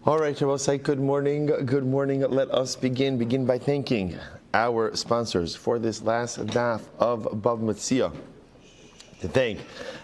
All right, Shabbos, good morning. Good morning. Let us begin by thanking our sponsors for this last daf of Bava Metzia. To thank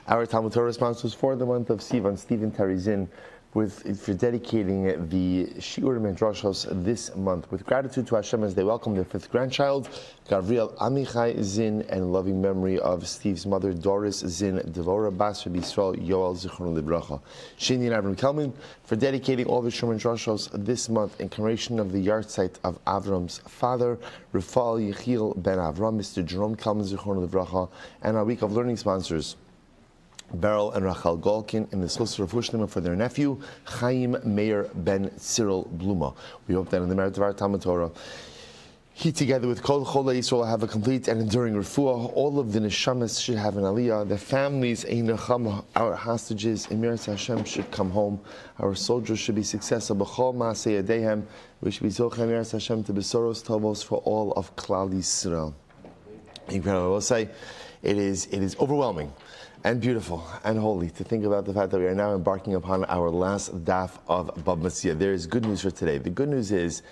our Talmud Torah sponsors for the month of Sivan, Stephen Tarizin, for dedicating the Shiur Medrashos this month with gratitude to Hashem as they welcome their fifth grandchild, Gabriel Amichai Zin, and loving memory of Steve's mother, Doris Zin, Devora Bas Rabbi Yisrael Yoel Zichron Libracha. Shindi and Avram Kelman for dedicating all the Shiur Medrashos this month in commemoration of the yahrzeit of Avram's father, Rafal Yechiel Ben Avram, Mr. Jerome Kelman Zichron Libracha, and our week of learning sponsors, Beryl and Rachel Golkin, and the Schus of Shlema for their nephew, Chaim Meir Ben Cyril Bluma. We hope that in the merit of our Talmud Torah, he together with Kol Chol Yisrael will have a complete and enduring refuah. All of the neshamas should have an aliyah. The families, our hostages, Emirat Hashem should come home. Our soldiers should be successful. B'chol Maaseh Yadehem. We should be Zochei Emirat Hashem to Besoros Tovos for all of Klal Yisrael. Incredible. I will say, it is overwhelming and beautiful and holy to think about the fact that we are now embarking upon our last daf of Bava Metzia. There is good news for today. The good news is,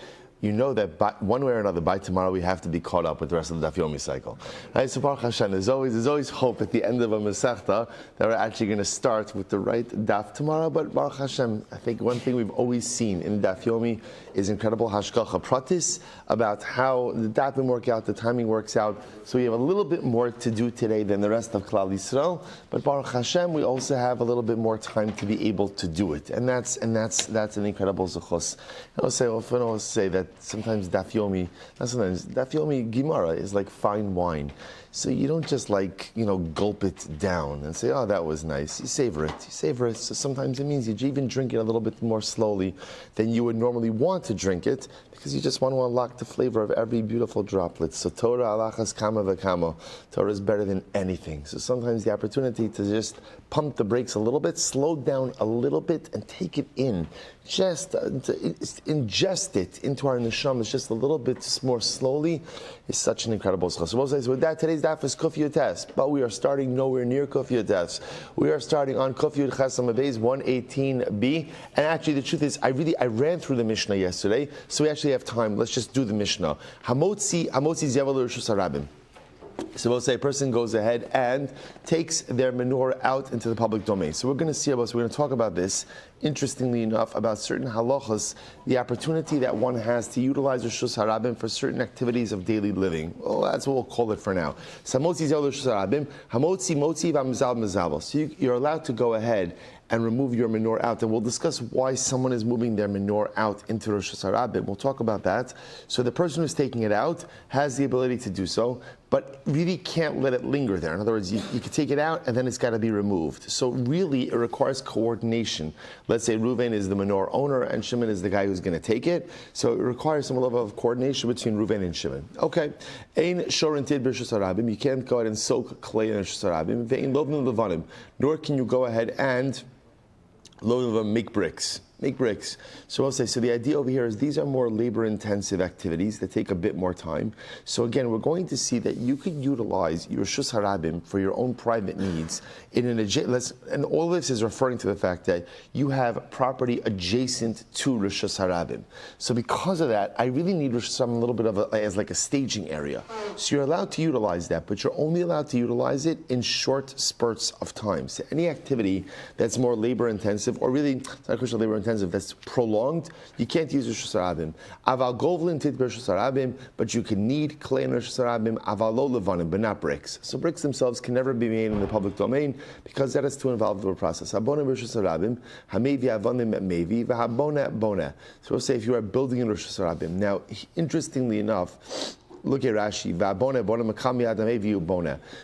you know that one way or another, by tomorrow, we have to be caught up with the rest of the Daf Yomi cycle. Right? So Baruch Hashem, there's always hope at the end of a Masechta that we're actually going to start with the right Daf tomorrow. But Baruch Hashem, I think one thing we've always seen in Daf Yomi is incredible hashgacha pratis about how the Dafim work out, the timing works out. So we have a little bit more to do today than the rest of Klal Yisrael. But Baruch Hashem, we also have a little bit more time to be able to do it, and that's an incredible zechus. I often say that sometimes Daf Yomi Gemara is like fine wine. So you don't just gulp it down and say, oh, that was nice. You savor it. So sometimes it means you even drink it a little bit more slowly than you would normally want to drink it, because you just want to unlock the flavor of every beautiful droplet. So Torah alachas kama v'kama. Torah is better than anything. So sometimes the opportunity to just pump the brakes a little bit, slow down a little bit, and take it in. Just to ingest it into our neshama just a little bit more slowly is such an incredible schos. So with that, today's daf is Kuf Yud Tes, but we are starting nowhere near Kuf Yud Tes. We are starting on Kuf Yud Ches Amud Beis 118b, and actually the truth is, I ran through the Mishnah yesterday, so we actually have time. Let's just do the Mishnah. Hamotzi Zyevel Rishus Harabim. So we'll say a person goes ahead and takes their menorah out into the public domain. So we're going to see we're going to talk about this, interestingly enough, about certain halachas, the opportunity that one has to utilize Rishus Harabim for certain activities of daily living. Well, that's what we'll call it for now. So you're allowed to go ahead and remove your menorah out. And we'll discuss why someone is moving their menorah out into Rosh Hashanah. We'll talk about that. So the person who's taking it out has the ability to do so, but really can't let it linger there. In other words, you can take it out and then it's got to be removed. So really, it requires coordination. Let's say Reuven is the menorah owner and Shimon is the guy who's going to take it. So it requires some level of coordination between Reuven and Shimon. Okay. Ein shorin tid b'Rosh Hashanah. You can't go ahead and soak clay in Rosh Hashanah. Ve'ein lovnim levanim. Nor can you go ahead and make bricks. So I'll say, so the idea over here is these are more labor-intensive activities that take a bit more time. So again, we're going to see that you could utilize your Rishus Harabim for your own private needs and all this is referring to the fact that you have property adjacent to Rishus Harabim. So because of that, I really need Rishus Harabim a little bit as like a staging area. So you're allowed to utilize that, but you're only allowed to utilize it in short spurts of time. So any activity that's more labor-intensive, or really, it's not crucial labor-intensive, that's prolonged, you can't use Rishus Harabim. Aval govlin tit b'Rishus Harabim, but you can knead clay in Rishus Harabim, aval lo levanim, but not bricks. So bricks themselves can never be made in the public domain because that is too involved of a process. Habona Rishus Harabim, hamevi avanim mevi, v'habona bona. So we'll say if you are building in Rishus Harabim. Now, interestingly enough, look at Rashi.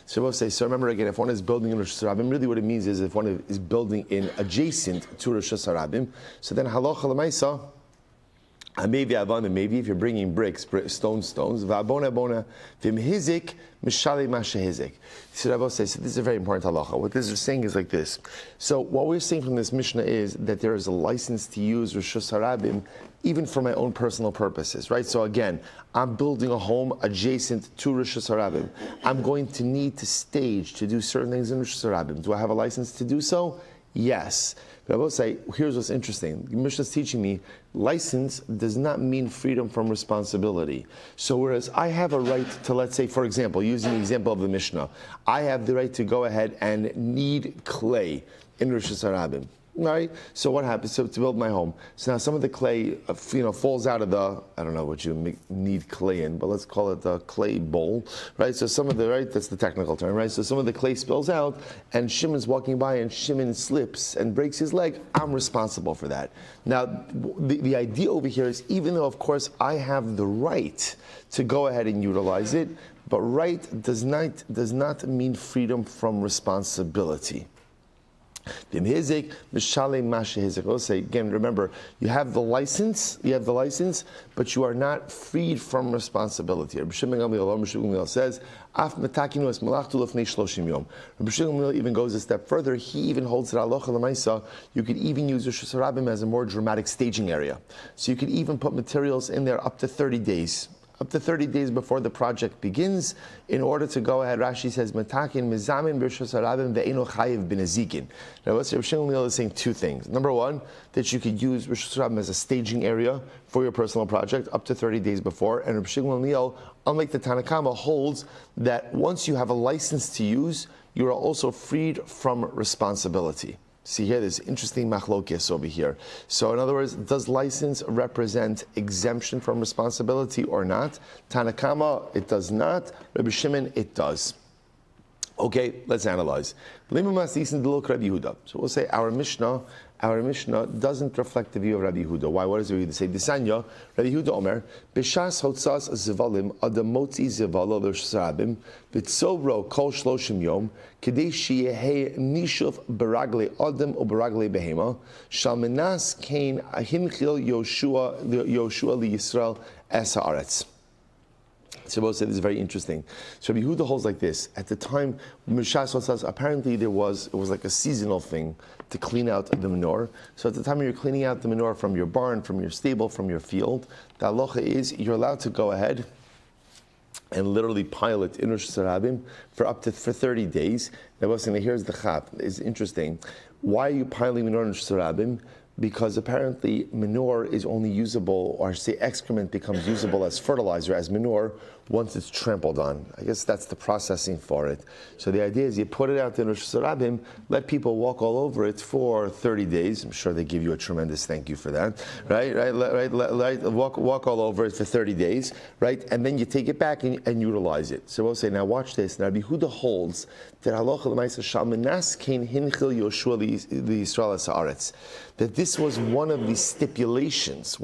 So we'll say, so remember again, if one is building in Rosh Hashanah, really what it means is if one is building in adjacent to Rosh Hashanah, so then halacha l'maisa, maybe if you're bringing bricks, stones, v'abona, v'mhizik, mishali mashehizik. So Rabbi says, so this is a very important halacha. What this is saying is like this. So what we're saying from this Mishnah is that there is a license to use Rosh Hashanah even for my own personal purposes, right? So again, I'm building a home adjacent to Rosh Hashanah. I'm going to need to stage to do certain things in Rosh Hashanah. Do I have a license to do so? Yes. But I will say, here's what's interesting. The Mishnah is teaching me, license does not mean freedom from responsibility. So whereas I have a right to, let's say, for example, using the example of the Mishnah, I have the right to go ahead and knead clay in Rosh Hashanah. Right? So what happens? So to build my home. So now some of the clay, falls out of the, I don't know what you need clay in, but let's call it the clay bowl, right? So some of the, right, that's the technical term, right? So some of the clay spills out and Shimon's walking by and Shimon slips and breaks his leg. I'm responsible for that. Now, the idea over here is, even though, of course, I have the right to go ahead and utilize it, but right does not mean freedom from responsibility. We'll say again, remember, you have the license, but you are not freed from responsibility. Rabbi Shmuel says, Rabbi Shmuel even goes a step further. He even holds that halacha l'maisa, you could even use Rosh Hashanah as a more dramatic staging area. So you could even put materials in there up to 30 days. Up to 30 days before the project begins, in order to go ahead. Rashi says, "Metakin mizamin b'Rosh Hashanah ve'eno chayiv b'nezikin." Now, Rabbi Shmuel is saying two things. Number one, that you could use Rosh Hashanah as a staging area for your personal project up to 30 days before. And Rabbi Shmuel, unlike the Tanakama, holds that once you have a license to use, you are also freed from responsibility. See here, there's interesting machlokes over here. So in other words, does license represent exemption from responsibility or not? Tanakama, it does not. Rabbi Shimon, it does. Okay, let's analyze. So we'll say our Mishnah doesn't reflect the view of Rabbi Yehuda. Why? What does Rabbi Yehuda say? Disanya, Rabbi Yehuda Omer, B'shas hotzas zivalim adamotzi zivala l'shsarabim v'tzovro kol shloshim yom kedei sheyehei nishuf baragle adam u baragle behema shal menas kain hinchil Yoshua liyisrael es haaretz. Shabbos said this is very interesting. So Rabbi Yehuda holds like this. At the time, apparently it was like a seasonal thing to clean out the manure. So at the time you're cleaning out the manure from your barn, from your stable, from your field, the halacha is you're allowed to go ahead and literally pile it in Rosh Hashanah for 30 days. Now, here's the chap. It's interesting. Why are you piling manure in Rosh Hashanah? Because apparently manure is only usable, or say excrement becomes usable as fertilizer, as manure, once it's trampled on. I guess that's the processing for it. So the idea is you put it out in Rosh Hashanah, let people walk all over it for 30 days. I'm sure they give you a tremendous thank you for that, right? Walk all over it for 30 days, right? And then you take it back and utilize it. So we'll say, now watch this. Now Rabbi Yehuda holds that halacha l'maisa shal menas kain hinchil Yoshua liyisrael es haaretz, that this was one of the stipulations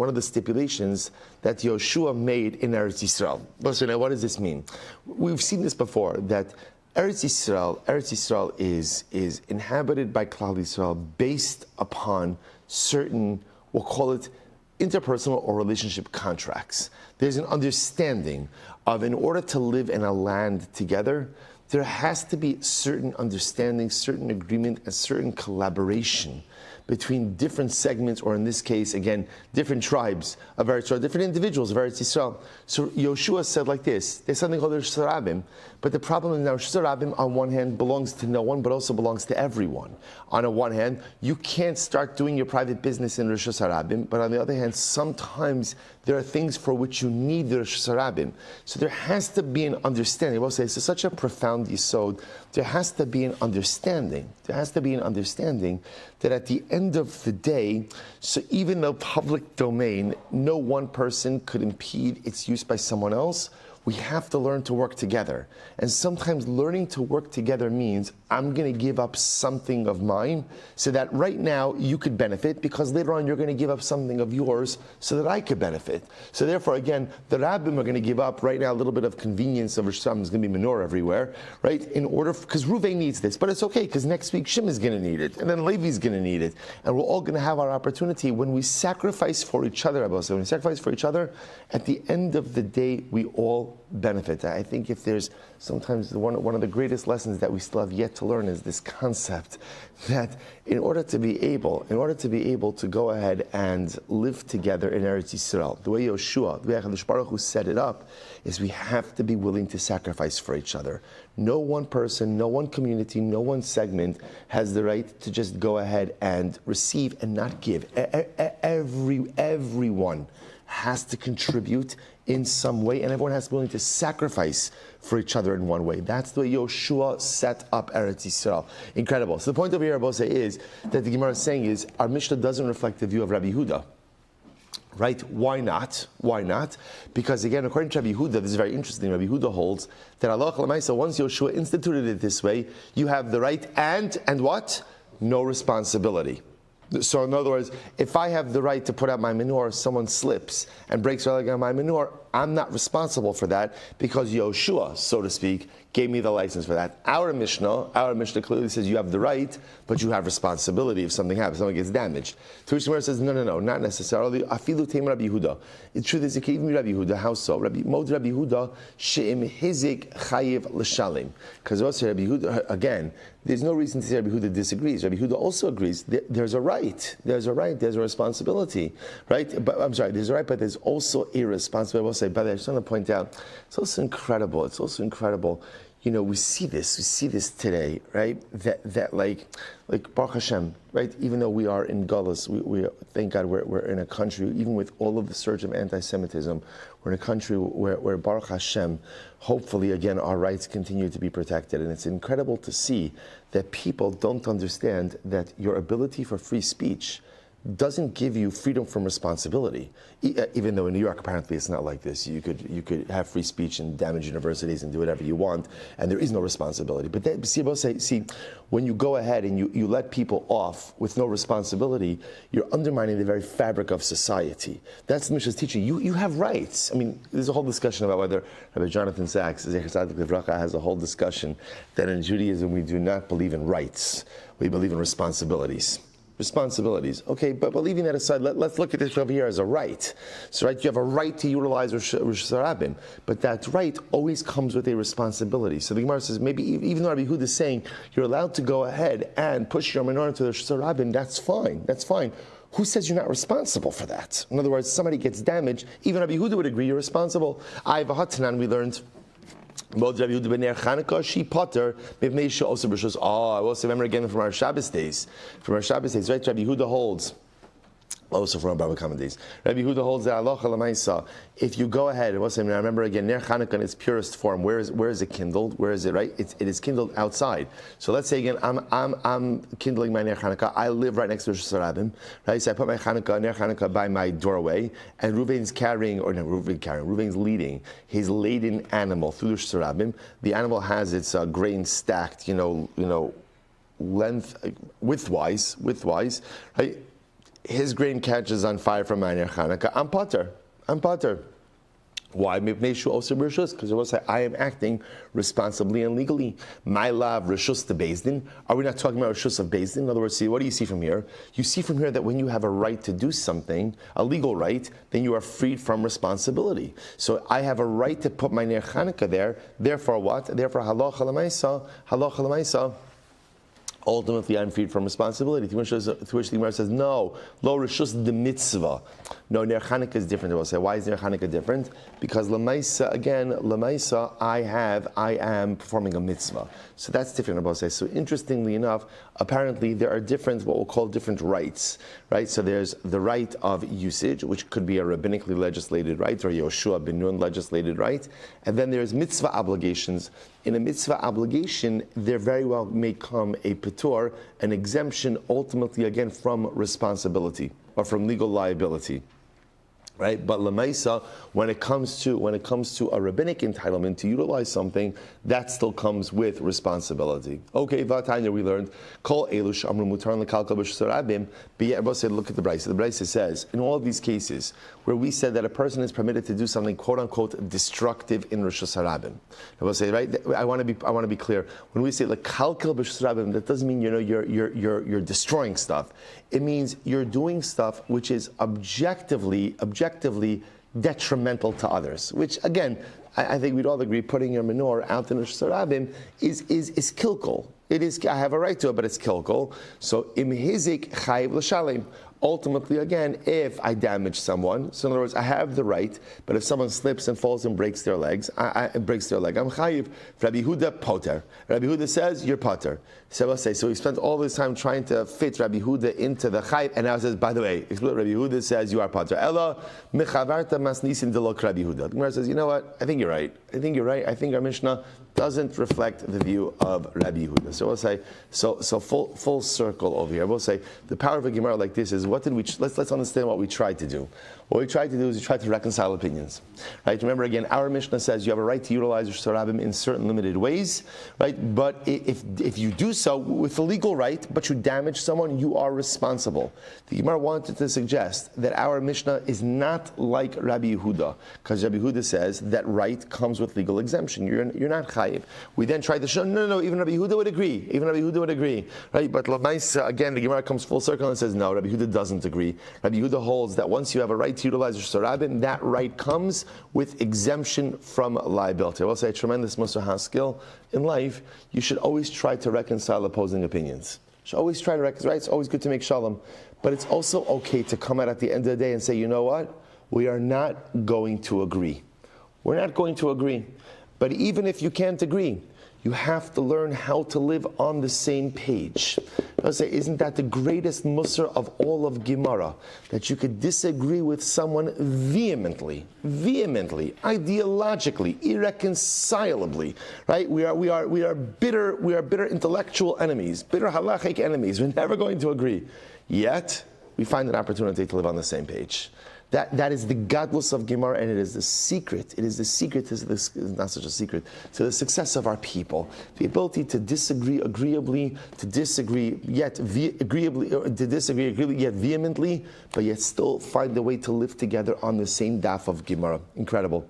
that Yoshua made in Eretz Yisrael. So now what does this mean? We've seen this before, that Eretz Yisrael is inhabited by Klal Yisrael based upon certain, we'll call it interpersonal or relationship contracts. There's an understanding of, in order to live in a land together, there has to be certain understanding, certain agreement, and certain collaboration between different segments, or in this case, again, different tribes of Eretz Yisrael, different individuals of Eretz Yisrael. So Yoshua said like this, there's something called Rosh Hashanah, but the problem is now Rosh Hashanah on one hand belongs to no one, but also belongs to everyone. On the one hand, you can't start doing your private business in Rosh Hashanah, but on the other hand, sometimes there are things for which you need the Rosh Hashanah. So there has to be an understanding. I will say, this is such a profound yesod. There has to be an understanding. There has to be an understanding that at the end of the day, so even though public domain, no one person could impede its use by someone else, we have to learn to work together. And sometimes learning to work together means I'm going to give up something of mine so that right now you could benefit, because later on you're going to give up something of yours so that I could benefit. So therefore, again, the rabbim are going to give up right now a little bit of convenience of Rosh Hashanah. There's going to be manure everywhere, right? In order, because Reuven needs this, but it's okay because next week Shimon is going to need it, and then Levi's going to need it, and we're all going to have our opportunity when we sacrifice for each other. When we sacrifice for each other, at the end of the day, we all mutual benefit. I think if there's sometimes one of the greatest lessons that we still have yet to learn is this concept that in order to be able to go ahead and live together in Eretz Yisrael, the way Yoshua, the way HaKadosh Baruch Hu set it up, is we have to be willing to sacrifice for each other. No one person, no one community, no one segment has the right to just go ahead and receive and not give. Everyone has to contribute in some way, and everyone has to be willing to sacrifice for each other in one way. That's the way Yoshua set up Eretz Yisrael. Incredible. So the point over here, Abose, is that the Gemara is saying is our Mishnah doesn't reflect the view of Rabbi Yehuda. Right? Why not? Why not? Because again, according to Rabbi Yehuda, this is very interesting. Rabbi Yehuda holds that Allah L'maisa, once Yoshua instituted it this way, you have the right and what? No responsibility. So in other words, if I have the right to put out my manure, someone slips and breaks my manure, I'm not responsible for that because Yoshua, so to speak, gave me the license for that. Our Mishnah clearly says you have the right, but you have responsibility if something happens, someone gets damaged. Tushimar says, no, not necessarily. Afilu teim Rabbi Yehuda. The truth is, it can even be Rabbi Yehuda. How so? Rabbi Yehuda, she'im hizik chayiv l'shalim. Because also Rabbi Yehuda, again, there's no reason to say Rabbi Yehuda disagrees. Rabbi Yehuda also agrees. There's a right. There's a responsibility. Right? But I'm sorry, there's a right, but there's also a responsibility. I will say, but I just want to point out, it's also incredible. You know, we see this today, right? That like Baruch Hashem, right? Even though we are in Galus, we thank God we're in a country, even with all of the surge of anti-Semitism, we're in a country where Baruch Hashem, hopefully again our rights continue to be protected. And it's incredible to see that people don't understand that your ability for free speech doesn't give you freedom from responsibility. Even though in New York apparently it's not like this. You could have free speech and damage universities and do whatever you want, and there is no responsibility. But then, see, when you go ahead and you let people off with no responsibility, you're undermining the very fabric of society. That's the Mishnah's teaching. You have rights. I mean, there's a whole discussion about whether Rabbi Jonathan Sachs, has a whole discussion that in Judaism we do not believe in rights. We believe in responsibilities. Okay, but leaving that aside, let's look at this over here as a right. So, right, you have a right to utilize Rosh Hashanah, but that right always comes with a responsibility. So the Gemara says, maybe even though Rabbi Yehuda is saying you're allowed to go ahead and push your menorah to the Rosh Hashanah, that's fine. Who says you're not responsible for that? In other words, somebody gets damaged, even Rabbi Yehuda would agree you're responsible. I have a Hatanan, we learned. I will remember again from our Shabbos days. Right? Rabbi Yehuda holds. Also from our Bava common days. Rabbi Yehuda holds that halacha l'maisa. If you go ahead, I remember again, Ner Chanukah in its purest form. Where is it kindled? Where is it? Right? It is kindled outside. So let's say again, I'm kindling my Ner Chanukah. I live right next to Rosh Hashanah. Right? So I put my Ner Chanukah by my doorway, and Reuven's leading his laden animal through Rosh Hashanah. The animal has its grain stacked, length, widthwise, right? His grain catches on fire from my Ner Chanukah. I'm pater. Why? Because I am acting responsibly and legally. My lav rishus to Beis Din. Are we not talking about rishus of Beis Din? In other words, see, what do you see from here? You see from here that when you have a right to do something, a legal right, then you are freed from responsibility. So I have a right to put my Ner Chanukah there. Therefore, what? Therefore, halacha l'maisa. Ultimately, I'm freed from responsibility. To which the Gemara says, no, lo rishus de mitzvah. No, Ner Chanukah is different. They will say, why is Ner Chanukah different? Because l'maisa, I am performing a mitzvah. So that's different. About say. So interestingly enough, apparently there are what we'll call different rights, right? So there's the right of usage, which could be a rabbinically legislated right or Yoshua ben Nun legislated right, and then there's mitzvah obligations. In a mitzvah obligation, there very well may come a patur, an exemption, ultimately again from responsibility or from legal liability. Right, but lemaisa, when it comes to a rabbinic entitlement to utilize something, that still comes with responsibility. Okay, Vatanya, we learned kol elush amru mutar lekalkal b'shusarabim. But yet, said, look at the brayso. The brayso says in all of these cases where we said that a person is permitted to do something quote unquote destructive in Rosh Hashanah. I will say, right. I want to be clear. When we say lekalkal b'shusarabim, that doesn't mean you're destroying stuff. It means you're doing stuff which is objectively detrimental to others. Which again, I think we'd all agree, putting your menorah out in the Rosh Hashanah is kilkul. It is. I have a right to it, but it's kilkul. So im hizik chayiv l'shalem. Ultimately, again, if I damage someone, so in other words, I have the right, but if someone slips and falls and breaks their legs, breaks their leg, I'm chayiv. Rabbi Huda poter. Rabbi Huda says you're poter. So I'll say, so he spent all this time trying to fit Rabbi Huda into the chayiv, and now says, by the way, Rabbi Huda says you are poter. Ella mechavarta masnisin delok Rabbi Huda. The Gemara says, you know what? I think you're right. I think our Mishnah doesn't reflect the view of Rabbi Yehuda. So we'll say, so full circle over here. We'll say the power of a Gemara like this is let's understand what we tried to do. What we tried to do is we tried to reconcile opinions. Right? Remember again, our Mishnah says you have a right to utilize your Sarabim in certain limited ways, right? But if you do so with a legal right, but you damage someone, you are responsible. The Gemara wanted to suggest that our Mishnah is not like Rabbi Yehuda, because Rabbi Yehuda says that right comes with legal exemption. You're not chayiv. We then tried to show, no, even Rabbi Yehuda would agree. Even Rabbi Yehuda would agree, right? But again, the Gemara comes full circle and says, no, Rabbi Yehuda doesn't agree. Rabbi Yehuda holds that once you have a right to utilize your Sarabim, that right comes with exemption from liability. I will say a tremendous Musar skill in life. You should always try to reconcile opposing opinions. You should always try to reconcile, right? It's always good to make shalom. But it's also okay to come out at the end of the day and say, you know what? We are not going to agree. We're not going to agree. But even if you can't agree, you have to learn how to live on the same page. I'll say, isn't that the greatest musar of all of Gemara? That you could disagree with someone vehemently, ideologically, irreconcilably, right? We are bitter intellectual enemies, bitter halachic enemies. We're never going to agree. Yet, we find an opportunity to live on the same page. That is the godless of Gemara, and it is the secret. It is the secret. It's not such a secret to the success of our people. The ability to disagree agreeably, to disagree yet agreeably, yet vehemently, but yet still find a way to live together on the same daf of Gemara. Incredible.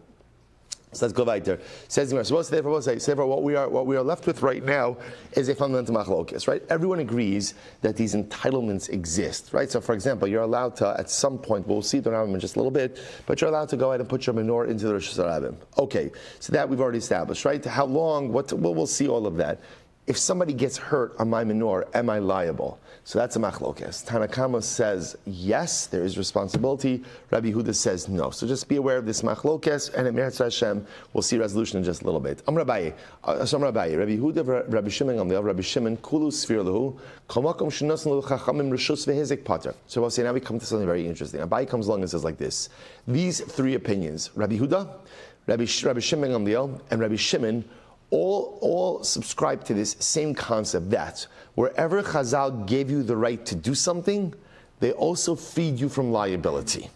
So let's go weiter. Says Gemara. So therefore, what we are left with right now is a fundamental machlokes, right? Everyone agrees that these entitlements exist, right? So, for example, you're allowed to, at some point, we'll see the Rambam in just a little bit, but you're allowed to go ahead and put your menorah into the Rosh Hashanah. Okay, so that we've already established, right? How long? We'll see all of that. If somebody gets hurt on my menorah, am I liable? So that's a machlokes. Tanakama says yes, there is responsibility. Rabbi Huda says no. So just be aware of this machlokes, and at Metzia Hashem, we'll see resolution in just a little bit. Rabbi Huda, Rabbi Shimon Gamliel, Rabbi Shimon, Kulu Sfir Lahu, Kamakom Shinasan Lu Chachamim Rishus Vehizik Pater. So we'll say now we come to something very interesting. Abai comes along and says like this: these three opinions, Rabbi Huda, Rabbi Shimon Gamliel, and Rabbi Shimon, all subscribe to this same concept that wherever Chazal gave you the right to do something, they also freed you from liability.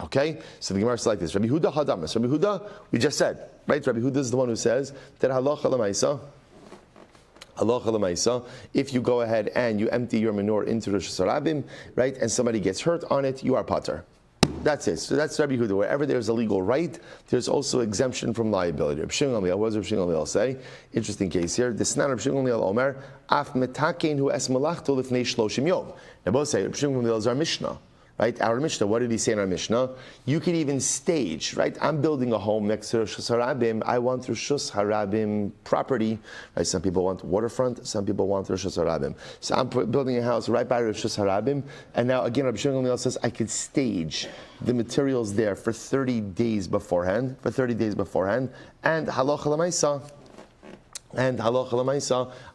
Okay? So the Gemara is like this. Rabbi Huda Hadamas. Rabbi Huda, we just said, right? Rabbi Huda is the one who says that halacha l'maisa, if you go ahead and you empty your menorah into Rosh Hashanah, right, and somebody gets hurt on it, you are pater. That's it. So that's Rabbi Huda. Wherever there's a legal right, there's also exemption from liability. Rabbi Shimon Gamliel, what does Rabbi Shimon Gamliel say? Interesting case here. This is not Rabbi Shimon Gamliel Omer, af metakein hu es malachto lifnei shloshim yom. Now both say, Rabbi Shimon Gamliel is our Mishnah. Right? Our Mishnah, what did he say in our Mishnah? You can even stage, right? I'm building a home next to Rosh Hashanah. I want Rosh Hashanah property. Right? Some people want waterfront, some people want Rosh Hashanah. So I'm building a house right by Rosh Hashanah. And now again, Rabbi Shimon Gamliel says I could stage the materials there for 30 days beforehand. And halacha l'maisa,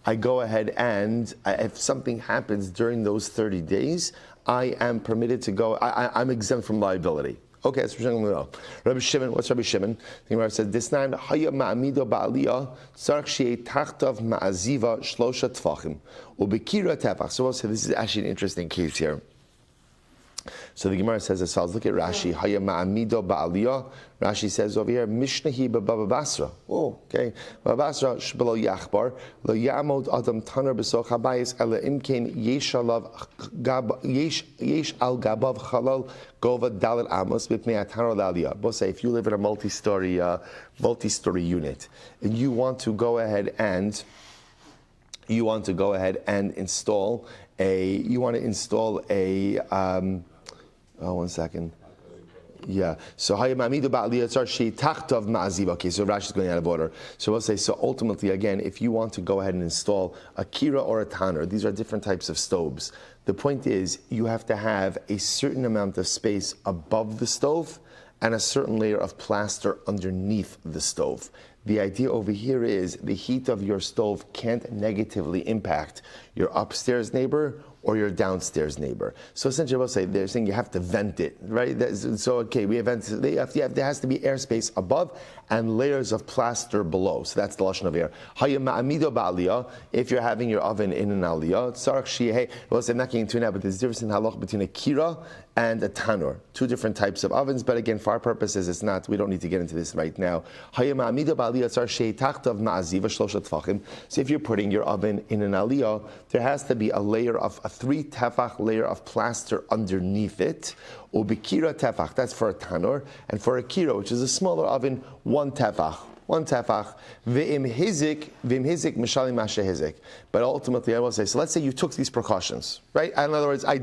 I go ahead and if something happens during those 30 days, I am permitted to go, I'm exempt from liability. Okay, that's Rabbi Shimon. What's Rabbi Shimon? The Gemara says, this nine haya ma'amido ba'aliyah sarach she'ei tachtav ma'aziva shlosha tfachim ubekira tefach. So we'll say this is actually an interesting case here. So the Gemara says as follows. Look at Rashi. Haya ma'amido ba'aliyah. Rashi says over here, Mishnahi b'Bava Basra. Oh, okay. Bava Basra shbelo yachbar lo yamod adam taner b'soch habayis ela imkein yesh al gabav chalal gova dalet amos b'pnei ataner l'aliyah. Both say if you live in a multi-story unit and you want to go ahead and install a. One second. Yeah. So hayamamidu ba'liyatzar she tachtav ma'aziva. Okay, so Rashi is going out of order. So we'll say, so ultimately, again, if you want to go ahead and install a kira or a tanner, these are different types of stoves. The point is, you have to have a certain amount of space above the stove and a certain layer of plaster underneath the stove. The idea over here is the heat of your stove can't negatively impact your upstairs neighbor or your downstairs neighbor. So essentially, we'll say they're saying you have to vent it, right? So okay, we have there has to be airspace above and layers of plaster below. So that's the lashon of air. If you're having your oven in an aliyah, we'll say I'm not getting into it now, but there's a difference in halach between a kira and a tanur, two different types of ovens. But again, for our purposes, it's not. We don't need to get into this right now. So if you're putting your oven in an aliyah, there has to be a layer of a 3 tefach layer of plaster underneath it. Ubikira tefach, that's for a tanur, and for a kira, which is a smaller oven, 1 tefach. 1 tefach. V'im hizik mishalim masha hizik. But ultimately, I will say, so let's say you took these precautions, right? In other words, I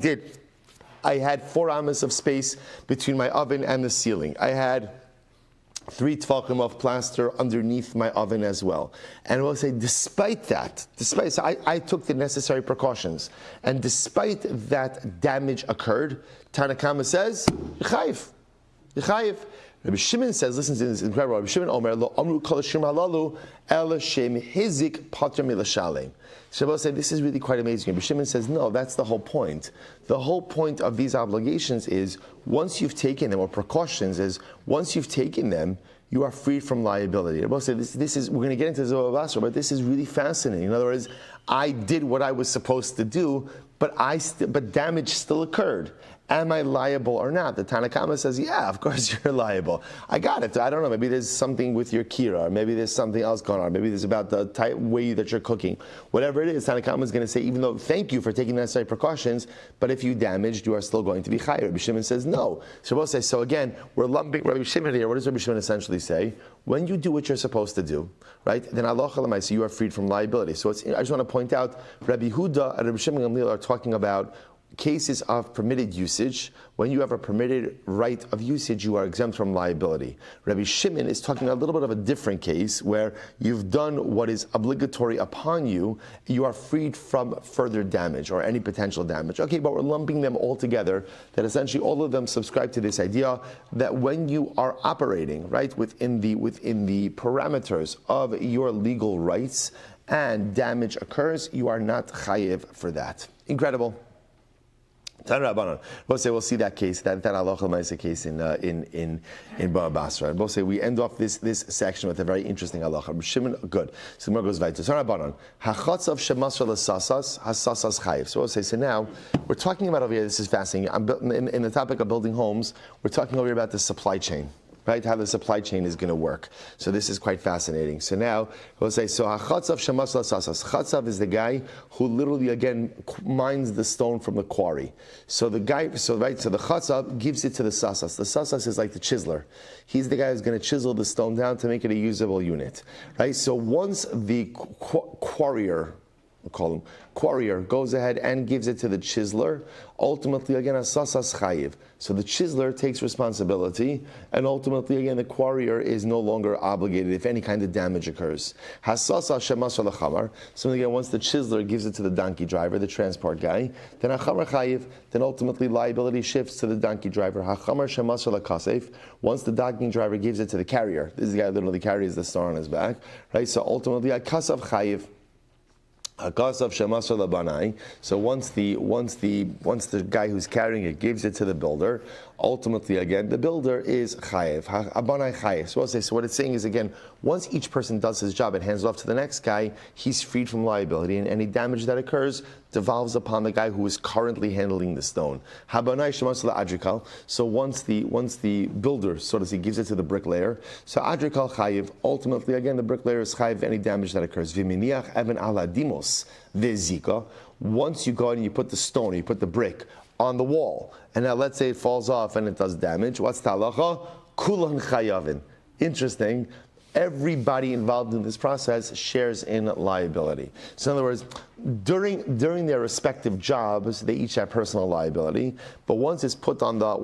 had 4 amas of space between my oven and the ceiling. I had 3 tefachim of plaster underneath my oven as well. And we'll say, despite that, so I took the necessary precautions, and despite that damage occurred, Tanakama says, Yechayiv. Rabbi Shimon says, listen to this incredible. Rabbi Shimon Omer, Lo Amru Kol Hashim Halalu, El Shem Hizik Pater Milashalem. Shabbos said, this is really quite amazing. Rabbi Shimon says, no, that's the whole point. The whole point of these obligations is, once you've taken them, or precautions is, once you've taken them, you are free from liability. Rabbi said, this is, we're going to get into Zohar Basra, but this is really fascinating. In other words, I did what I was supposed to do, but damage still occurred. Am I liable or not? The Tanakama says, yeah, of course you're liable. I got it. I don't know. Maybe there's something with your kira, or maybe there's something else going on. Maybe there's about the type way that you're cooking. Whatever it is, Tanakama is going to say, even though thank you for taking the necessary precautions, but if you damaged, you are still going to be chayav. Rabbi Shimon says no. Shabbos says, so again, we're lumping Rabbi Shimon here. What does Rabbi Shimon essentially say? When you do what you're supposed to do, right, then Allah Chalamaysi, you are freed from liability. So I just want to point out, Rabbi Huda and Rabbi Shimon Gamliel are talking about cases of permitted usage. When you have a permitted right of usage, you are exempt from liability. Rabbi Shimon is talking a little bit of a different case where you've done what is obligatory upon you, you are freed from further damage or any potential damage. Okay, but we're lumping them all together, that essentially all of them subscribe to this idea that when you are operating, right, within the parameters of your legal rights and damage occurs, you are not chayiv for that. Incredible. We'll see that case, that halacha ma'aseh case in Bava Basra. And we'll say we end off this section with a very interesting halacha. Shimon, good. So the goes weiter. Hachatzav shemasra l'sasas hasasas chayiv. So we'll say, so now we're talking about over here. This is fascinating. In the topic of building homes, we're talking over here about the supply chain. Right, how the supply chain is going to work. So this is quite fascinating. So now we'll say, so Chatzav Shemas Lasasas. Chatzav is the guy who literally again mines the stone from the quarry. So the Chatzav gives it to the Sasas. The Sasas is like the chiseler. He's the guy who's going to chisel the stone down to make it a usable unit. Right. So once the quarrier, we'll call him quarrier, goes ahead and gives it to the chiseler, ultimately again asasas chayiv. So the chiseler takes responsibility, and ultimately again the quarrier is no longer obligated if any kind of damage occurs. Hasasa shemasar lechamar. So again, once the chiseler gives it to the donkey driver, the transport guy, then achamar chayiv. Then ultimately liability shifts to the donkey driver. Hachamar shemasar lekasef. Once the donkey driver gives it to the carrier, this is the guy who literally carries the star on his back, right? So ultimately akasav chayiv. So once the guy who's carrying it gives it to the builder, ultimately again the builder is chayev. Abanai chayev. So what it's saying is again, once each person does his job and hands it off to the next guy, he's freed from liability, and any damage that occurs devolves upon the guy who is currently handling the stone. Habanai shemasla adrikal. So once the builder, so to speak, gives it to the bricklayer, so adrikal chayev. Ultimately again the bricklayer is chayev any damage that occurs. V'miniach even ala dimos ve'zika. Once you go and you put the stone, you put the brick on the wall, and now let's say it falls off and it does damage. What's the halacha? Kulan chayavin. Interesting. everybody involved in this process shares in liability. So in other words, during their respective jobs, they each have personal liability. But once it's put on the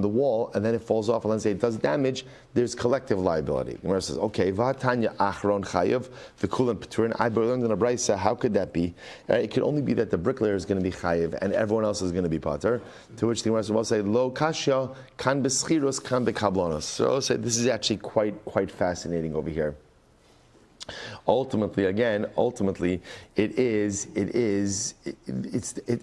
wall, and then it falls off, and let's say it does damage, there's collective liability. The Gemara says, okay, v'hatanya achron chayav v'kulan peturin. I learned in a braysa. How could that be? It could only be that the bricklayer is going to be chayiv and everyone else is going to be pater. To which the Gemara will say, lo kashya kan b'schiros kan b'kablonos. So I'll say this is actually quite fascinating over here. Ultimately,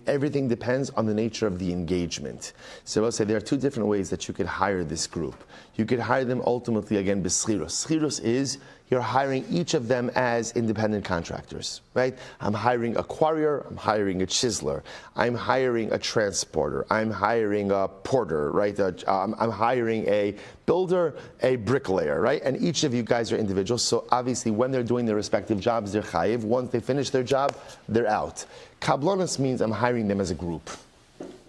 everything depends on the nature of the engagement. So I'll say there are two different ways that you could hire this group. You could hire them ultimately, again, b'schiros. Schiros is you're hiring each of them as independent contractors, right? I'm hiring a quarrier, I'm hiring a chiseler, I'm hiring a transporter, I'm hiring a porter, right? I'm hiring a builder, a bricklayer, right? And each of you guys are individuals, so obviously when they're doing their respective jobs, they're chayiv. Once they finish their job, they're out. Kablonos means I'm hiring them as a group.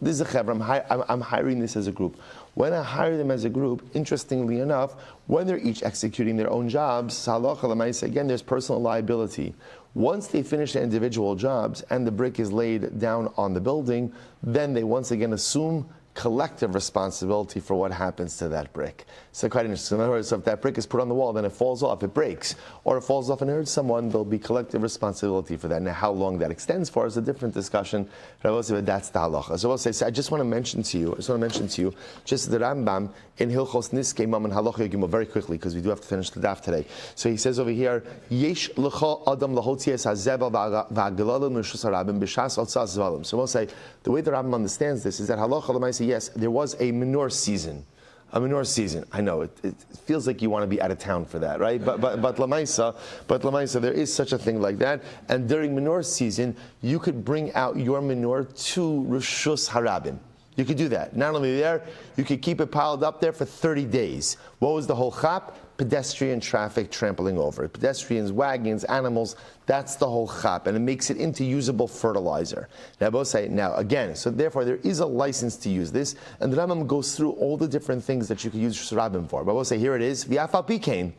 This is a chevra, I'm hiring this as a group. When I hire them as a group, interestingly enough, when they're each executing their own jobs, again, there's personal liability. Once they finish their individual jobs and the brick is laid down on the building, then they once again assume collective responsibility for what happens to that brick. So quite interesting. In other words, so if that brick is put on the wall, then it falls off, it breaks, or it falls off and hurts someone, there'll be collective responsibility for that. Now, how long that extends for is a different discussion, but that's the halacha. So I'll say, I just want to mention to you, just the Rambam in Hilchos Niskei Mam and Halacha Yogimah very quickly, because we do have to finish the daf today. So he says over here, Yesh l'cha adam lahotzias hazeva v'agalalu m'rishus harabim b'shas otzas zvalim. So we'll say, the way the Rambam understands this is that halacha l'maisa, yes, there was a menorah season. A menorah season. I know it feels like you want to be out of town for that, right? But lamaisa, there is such a thing like that. And during menorah season, you could bring out your menorah to Rishus Harabim. You could do that. Not only there, you could keep it piled up there for 30 days. What was the whole chap? Pedestrian traffic trampling over it. Pedestrians, wagons, animals, that's the whole chap. And it makes it into usable fertilizer. Now, both say, now again, so therefore there is a license to use this. And the Rambam goes through all the different things that you could use Rabim for. But we'll say, here it is. V'afal pikein,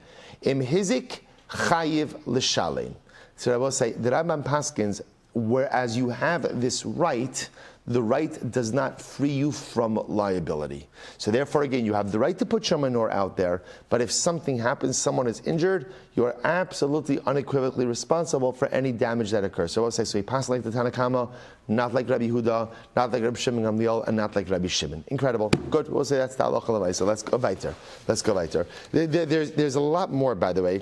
im hizik chayiv l'shalem. So I will say, the Rambam paskins, whereas you have this right, the right does not free you from liability. So therefore, again, you have the right to put your menorah out there, but if something happens, someone is injured, you are absolutely unequivocally responsible for any damage that occurs. So I'll say, so he passed like the Tanakama, not like Rabbi Huda, not like Rabbi Shimon Gamliel, and not like Rabbi Shimon. Incredible. Good. We'll say that's the halacha l'maisa. So let's go weiter. There's a lot more, by the way.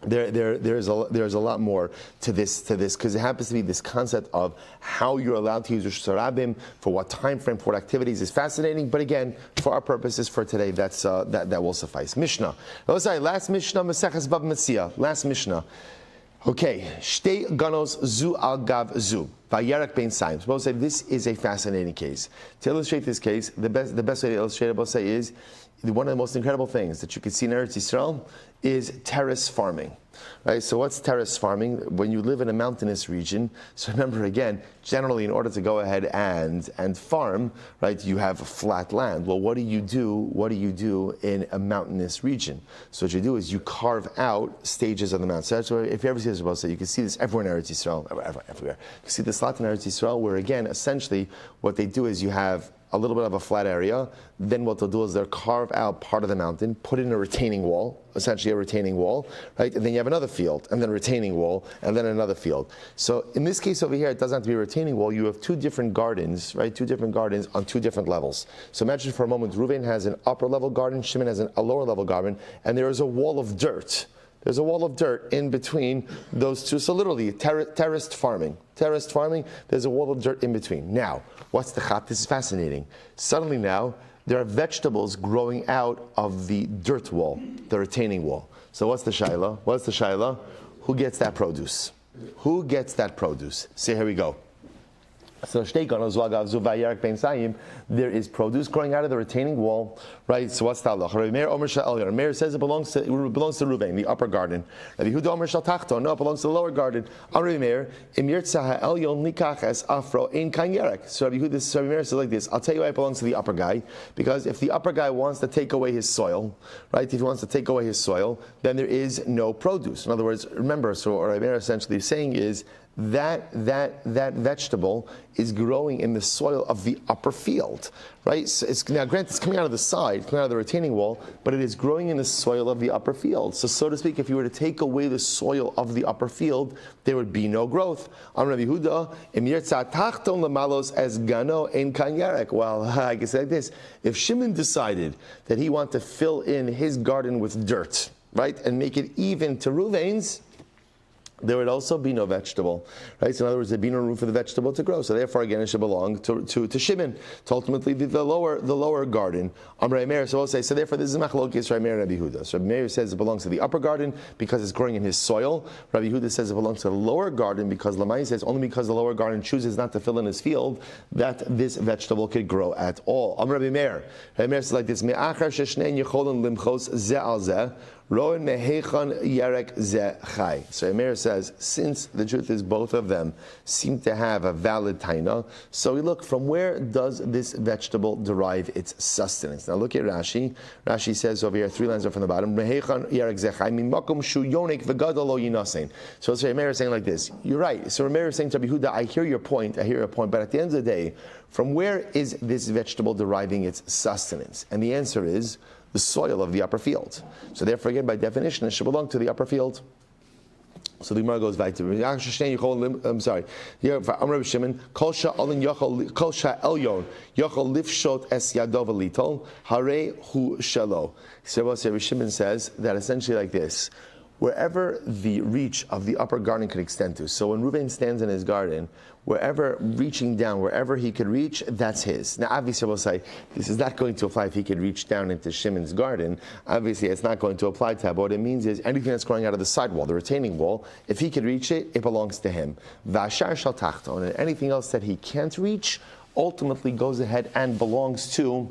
There's a lot more to this because it happens to be this concept of how you're allowed to use Rishus Harabim for what time frame, for what activities is fascinating. But again, for our purposes for today, that will suffice. Mishnah. Oh, sorry, last Mishnah, Maseches Bava Metzia. Last Mishnah. Okay, Shtei ganos zu al gav zu. Vayerak bein saim. Suppose say this is a fascinating case. To illustrate this case, the best way to illustrate it, we'll say, is one of the most incredible things that you can see in Eretz Yisrael is terrace farming. Right? So what's terrace farming? When you live in a mountainous region, so remember again, generally in order to go ahead and farm, right, you have flat land. Well, what do you do in a mountainous region? So what you do is you carve out stages of the mountain. So that's where, if you ever see this, well, so you can see this everywhere in Eretz Yisrael, everywhere. You see this lot in Eretz Yisrael where again, essentially, what they do is you have a little bit of a flat area, then what they'll do is they'll carve out part of the mountain, put in a retaining wall, essentially a retaining wall, right? And then you have another field, and then a retaining wall, and then another field. So in this case over here, it doesn't have to be a retaining wall. You have two different gardens, right? Two different gardens on two different levels. So imagine for a moment, Reuven has an upper level garden, Shimon has a lower level garden, and there is a wall of dirt. There's a wall of dirt in between those two. So literally, terraced farming. Terraced farming, there's a wall of dirt in between. Now, what's the chap? This is fascinating. Suddenly now, there are vegetables growing out of the dirt wall, the retaining wall. So what's the shaila? Who gets that produce? Who gets that produce? So here we go. So there is produce growing out of the retaining wall, right? So what's that? Rabbi Meir says it belongs to Ruvain, the upper garden. Rabbi Yehuda Omer Shal Tachton, no, it belongs to the lower garden. Rabbi Meir, Im Yirtzah Ha'elyon Nikach Es Afro Ein Kan Yerek. So Rabbi Meir says like this: I'll tell you why it belongs to the upper guy, because if the upper guy wants to take away his soil, right? If he wants to take away his soil, then there is no produce. In other words, remember, so what Rabbi Meir essentially is saying is that vegetable is growing in the soil of the upper field, right? So now, granted, it's coming out of the side, coming out of the retaining wall, but it is growing in the soil of the upper field. So to speak, if you were to take away the soil of the upper field, there would be no growth. Rabbi Yehuda, Im Yirtzah Tachton Lamalos as Gano Ein Kan Yerek. Well, I can say like this: if Shimon decided that he wanted to fill in his garden with dirt, right, and make it even to Ruvain's, there would also be no vegetable, right? So in other words, there'd be no room for the vegetable to grow. So therefore, again, it should belong to Shimon, to ultimately the lower garden. Rabbi Meir, so we'll say, so therefore, this is machlokes Rabbi Meir and Rabbi Yehuda. So Rabbi Meir says it belongs to the upper garden because it's growing in his soil. Rabbi Yehuda says it belongs to the lower garden because Lamai says only because the lower garden chooses not to fill in his field that this vegetable could grow at all. Rabbi Meir says like this: Me'achar sheshnein yecholim limchos ze al zeh. So Emir says, since the truth is both of them seem to have a valid taina, so we look from where does this vegetable derive its sustenance. Now look at Rashi. Rashi says over here, 3 lines up from the bottom, so Emir is saying like this, you're right. So Emir is saying to Rabbi Yehuda, I hear your point, but at the end of the day, from where is this vegetable deriving its sustenance? And the answer is the soil of the upper field. So therefore, again, by definition, it should belong to the upper field. So the Gemara goes back to I'm sorry. Here, Rabbi Shimon, Kol Sha'elyon Yochol Lifshot Es Yadov Litol Hare Hu Shalo. So Rabbi Shimon says that essentially like this: wherever the reach of the upper garden could extend to. So when Reuven stands in his garden, wherever reaching down, wherever he could reach, that's his. Now obviously we'll say, this is not going to apply if he could reach down into Shimon's garden. Obviously it's not going to apply to him. What it means is anything that's growing out of the side wall, the retaining wall, if he could reach it, it belongs to him. Vashar shal tachton, and anything else that he can't reach, ultimately goes ahead and belongs to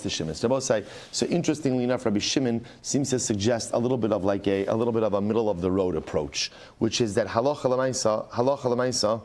Shimon. So interestingly enough, Rabbi Shimon seems to suggest a little bit of a middle of the road approach, which is that halacha l'maisa.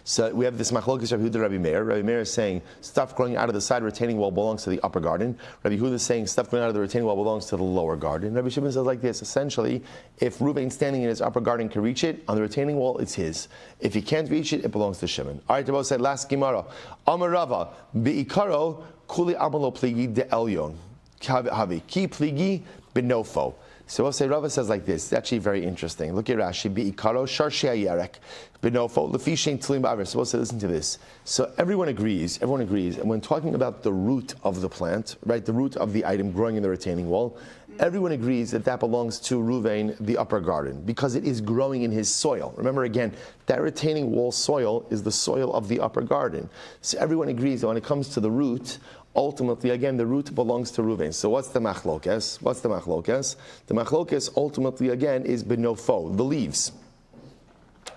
So we have this machlokes Rabbi Yehuda, Rabbi Meir. Rabbi Meir is saying stuff growing out of the side retaining wall belongs to the upper garden. Rabbi Yehuda is saying stuff growing out of the retaining wall belongs to the lower garden. Rabbi Shimon says like this: essentially, if Reuven standing in his upper garden can reach it, on the retaining wall it's his. If he can't reach it, it belongs to Shimon. All right, Rabbi said last Gemara, Amar Rava beikaro kuli amalo pligi de elyon havi ki pligi benofo. So we'll say Rava says like this. It's actually very interesting. Look at Rashi. Beikaro sharshei yerek benofo lefishein tlim ba'aver. So we'll say, listen to this. So everyone agrees, and when talking about the root of the plant, right, the root of the item growing in the retaining wall, everyone agrees that belongs to Ruvain, the upper garden, because it is growing in his soil. Remember again, that retaining wall soil is the soil of the upper garden. So everyone agrees that when it comes to the root, ultimately, again, the root belongs to Ruvain. So what's the machlokes? The machlokes ultimately, again, is benofo, the leaves.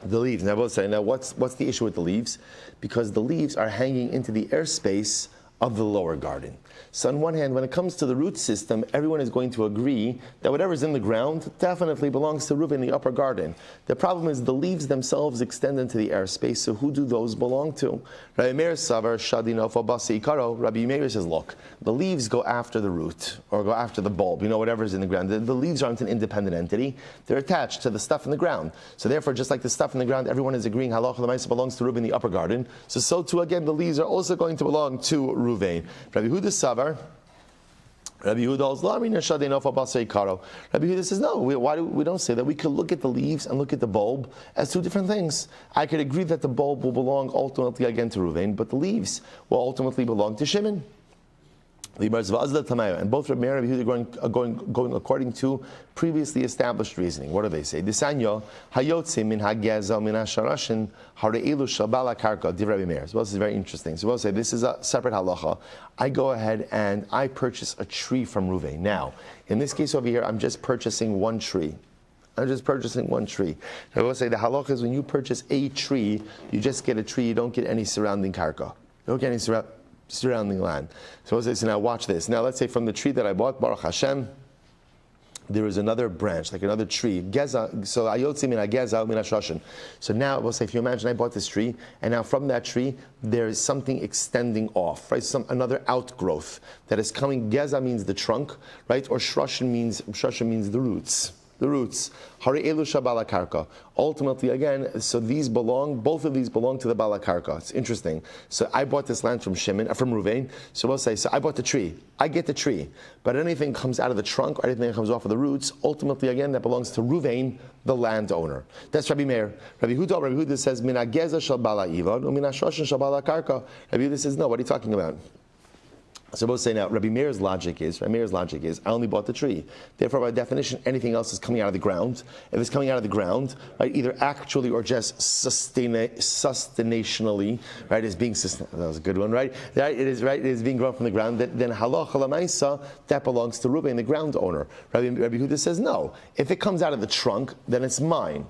The leaves. Now, we'll say, what's the issue with the leaves? Because the leaves are hanging into the airspace of the lower garden. So on one hand, when it comes to the root system, everyone is going to agree that whatever's in the ground definitely belongs to Reuven, the upper garden. The problem is the leaves themselves extend into the airspace, so who do those belong to? Rabbi Meir says, look, the leaves go after the root, or go after the bulb, whatever's in the ground. The leaves aren't an independent entity. They're attached to the stuff in the ground. So therefore, just like the stuff in the ground, everyone is agreeing halacha l'maisa belongs to Reuven, the upper garden. So too, again, the leaves are also going to belong to Reuven. Rabbi Yehuda says, no, we don't say that. We could look at the leaves and look at the bulb as two different things. I could agree that the bulb will belong ultimately again to Reuven, but the leaves will ultimately belong to Shimon. And both Rabbi Meir and Rabbi Yehuda are going according to previously established reasoning. What do they say? Disanyo hayotze min hageza min hasharashin hareilu shabala karka div Rabbi Meir. So this is very interesting. So we'll say this is a separate halacha. I go ahead and I purchase a tree from Reuven. Now, in this case over here, I'm just purchasing one tree. I'm just purchasing one tree. I will say the halacha is when you purchase a tree, you just get a tree. You don't get any surrounding karka. You don't get any surrounding land. So now watch this. Now let's say from the tree that I bought, Baruch Hashem, there is another branch, like another tree. Geza, so ayotzi min ageza min ashoshin. So now we'll say, if you imagine I bought this tree, and now from that tree there is something extending off, right? Another outgrowth that is coming. Geza means the trunk, right? Or shroshin means the roots. The roots. Hari elu shabala karka. Ultimately, again, so both of these belong to the bala karka. It's interesting. So I bought this land from Ruvain. So we'll say, so I bought the tree. I get the tree. But anything comes out of the trunk, or anything that comes off of the roots, ultimately, again, that belongs to Ruvain, the landowner. That's Rabbi Meir. Rabbi Huda says, Min ageza shal bala ivad, umin ashoshin shal bala karka. Rabbi Huda says, no, what are you talking about? So we'll say now, Rabbi Meir's logic is, I only bought the tree. Therefore, by definition, anything else is coming out of the ground. If it's coming out of the ground, right, either actually or just sustainationally, right, is being, that was a good one, right? It is being grown from the ground, then halacha lamaisa, that belongs to Reuben, the ground owner. Rabbi Huda says, no. If it comes out of the trunk, then it's mine,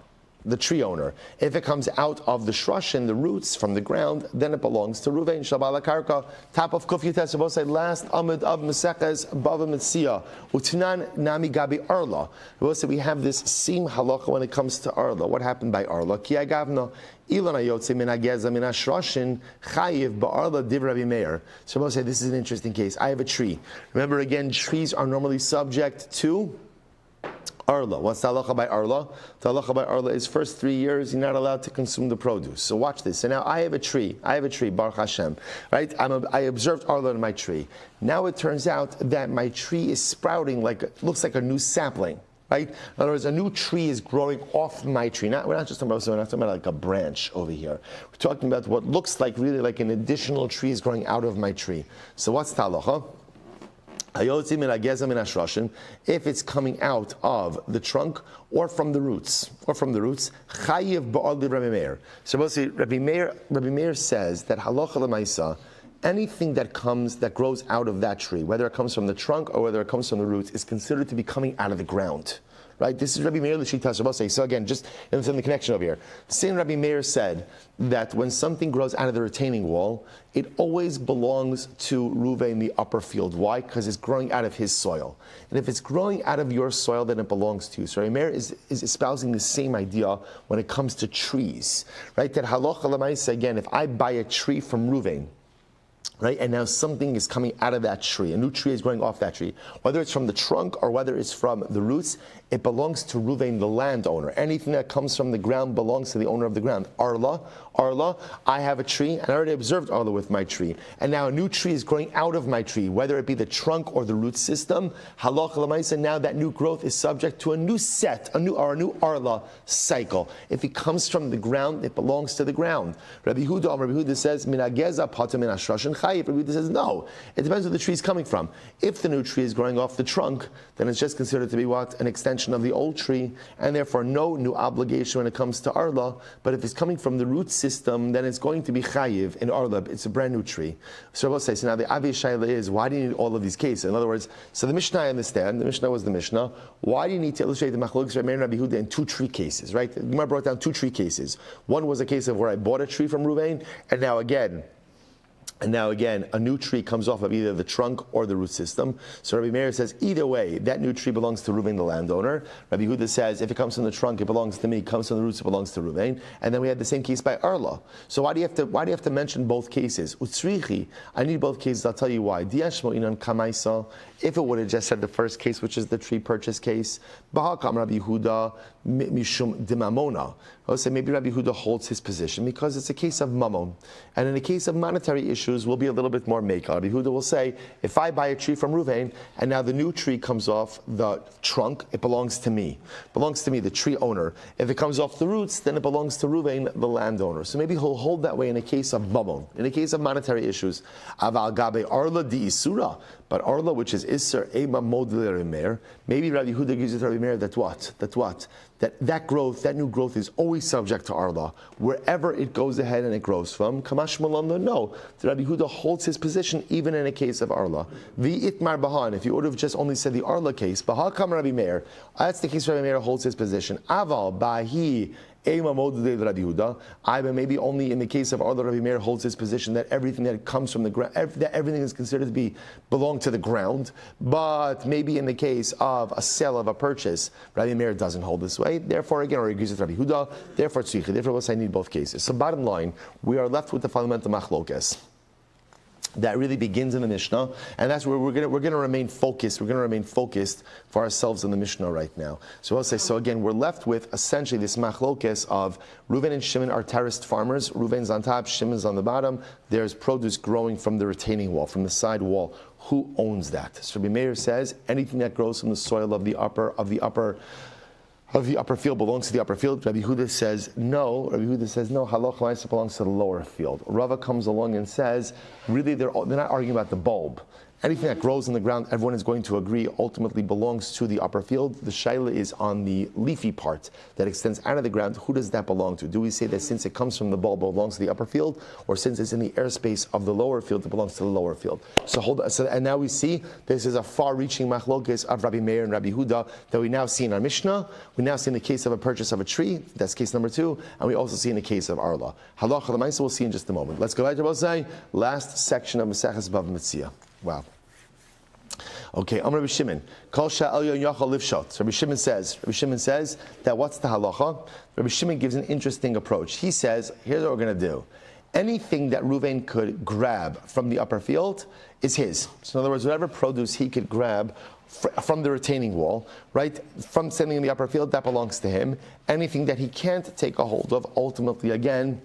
the tree owner. If it comes out of the shrushin, the roots from the ground, then it belongs to Ruvain, Shabala Karka. Top of Kuf Yutet, so say last Amud of Meseches Bava Metzia, Utinan Nami Gabi Arla. We say we have this same halacha when it comes to Arla. What happened by Arla? Ki agavna Ilan ayotze min ageza min ashroshin chayiv ba'arla div Rabbi Meir. So we'll say this is an interesting case. I have a tree. Remember again, trees are normally subject to Arla. What's the halacha by Arla? The halacha by Arla is first 3 years you're not allowed to consume the produce. So watch this. So now I have a tree, Baruch Hashem, right? I observed Arla in my tree. Now it turns out that my tree is sprouting looks like a new sapling, right? In other words, a new tree is growing off my tree. We're not just talking about like a branch over here. We're talking about what looks like really like an additional tree is growing out of my tree. So what's the halacha? If it's coming out of the trunk or from the roots, chayiv ba'al li Rabbi Meir. So we'll see, Rabbi Meir says that halacha l'maisa, anything that grows out of that tree, whether it comes from the trunk or whether it comes from the roots, is considered to be coming out of the ground. Right? This is Rabbi Meir l'shitas Rabbi. So again, just in the connection over here. Same Rabbi Meir said that when something grows out of the retaining wall, it always belongs to Ruvain, the upper field. Why? Because it's growing out of his soil. And if it's growing out of your soil, then it belongs to you. So Rabbi Meir is espousing the same idea when it comes to trees. Right? That halacha l'maisa, again, if I buy a tree from Ruvain, right, and now something is coming out of that tree, a new tree is growing off that tree, whether it's from the trunk or whether it's from the roots, it belongs to Ruvain, the landowner. Anything that comes from the ground belongs to the owner of the ground. Arla, I have a tree, and I already observed Arla with my tree, and now a new tree is growing out of my tree, whether it be the trunk or the root system. Halacha l'maisa, now that new growth is subject to a new Arla cycle. If it comes from the ground, it belongs to the ground. Rabbi Huda says, min ageza pata min ashrashin chayiv. Rabbi Huda says, no. It depends where the tree is coming from. If the new tree is growing off the trunk, then it's just considered to be what? An extension of the old tree, and therefore no new obligation when it comes to Arla. But if it's coming from the root system, then it's going to be chayiv in Arla. It's a brand new tree. So we'll say, so now the Avi Shaila is, why do you need all of these cases? In other words, so the Mishnah, I understand, the Mishnah was the Mishnah. Why do you need to illustrate the Machlokes Rabbi Meir and Rabbi Huda in 2 tree cases, right? The Gemara brought down 2 tree cases. One was a case of where I bought a tree from Ruvain, and now again, a new tree comes off of either the trunk or the root system. So Rabbi Meir says, either way, that new tree belongs to Ruvain, the landowner. Rabbi Huda says, if it comes from the trunk, it belongs to me. It comes from the roots, it belongs to Ruvain. And then we had the same case by Arla. So why do you have to mention both cases? Utsrichi, I need both cases. I'll tell you why. Diashmo inan kamaisa. If it would have just said the first case, which is the tree purchase case, Bahakam Rabbi Huda mishum dimamona. I'll say maybe Rabbi Huda holds his position because it's a case of mammon. And in a case of monetary issues, we'll be a little bit more meikal. Rabbi Huda will say, if I buy a tree from Ruvain, and now the new tree comes off the trunk, it belongs to me. It belongs to me, the tree owner. If it comes off the roots, then it belongs to Ruvain, the landowner. So maybe he'll hold that way in a case of mammon, in a case of monetary issues. Aval gabe arla di isura. But Arla, which is Isser, Ema Model Remer, maybe Rabbi Huda gives it to Rabbi Meir that what? that growth, that new growth is always subject to Arla. Wherever it goes ahead and it grows from, Kamash Malanda, no. The Rabbi Yehuda holds his position even in a case of Arla. The Itmar Bahan, if you would have just only said the Arla case, Baha Kam Rabbi Meir, that's the case Rabbi Meir holds his position. Aval, Bahi, maybe only in the case of Arla, Rabbi Meir holds his position that everything that comes from the ground, that everything is considered to belong to the ground. But maybe in the case of a sale of a purchase, Rabbi Meir doesn't hold this way. Therefore, again, or agrees with Rabbi Yehuda. Therefore, tzricha. Therefore, I need both cases. So, bottom line, we are left with the fundamental machlokes that really begins in the Mishnah, and that's where we're going to remain focused. We're going to remain focused for ourselves in the Mishnah right now. So I'll say, so again, we're left with essentially this machlokes of Reuven and Shimon are terraced farmers. Reuven's on top, Shimon's on the bottom. There's produce growing from the retaining wall, from the side wall. Who owns that? So Rabbi Meir says anything that grows from the soil of the upper field belongs to the upper field. Rabbi Yehuda says no. Halach La'isa belongs to the lower field. Rava comes along and says, really, they're not arguing about the bulb. Anything that grows in the ground, everyone is going to agree, ultimately belongs to the upper field. The shaila is on the leafy part that extends out of the ground. Who does that belong to? Do we say that since it comes from the bulb, it belongs to the upper field, or since it's in the airspace of the lower field, it belongs to the lower field? And now we see this is a far-reaching machlokes of Rabbi Meir and Rabbi Yehuda that we now see in our Mishnah. We now see in the case of a purchase of a tree. That's case number 2, and we also see in the case of Arla. Halacha l'maisa we'll see in just a moment. Let's go back to Bosai. Last section of Maseches Bava Metzia. Wow. Okay, Rabbi Shimon. Kol sha'elyon yachal livshot. Rabbi Shimon says that what's the halacha? Rabbi Shimon gives an interesting approach. He says, here's what we're going to do. Anything that Reuven could grab from the upper field is his. So in other words, whatever produce he could grab from the retaining wall, right, from standing in the upper field, that belongs to him. Anything that he can't take a hold of, ultimately, again,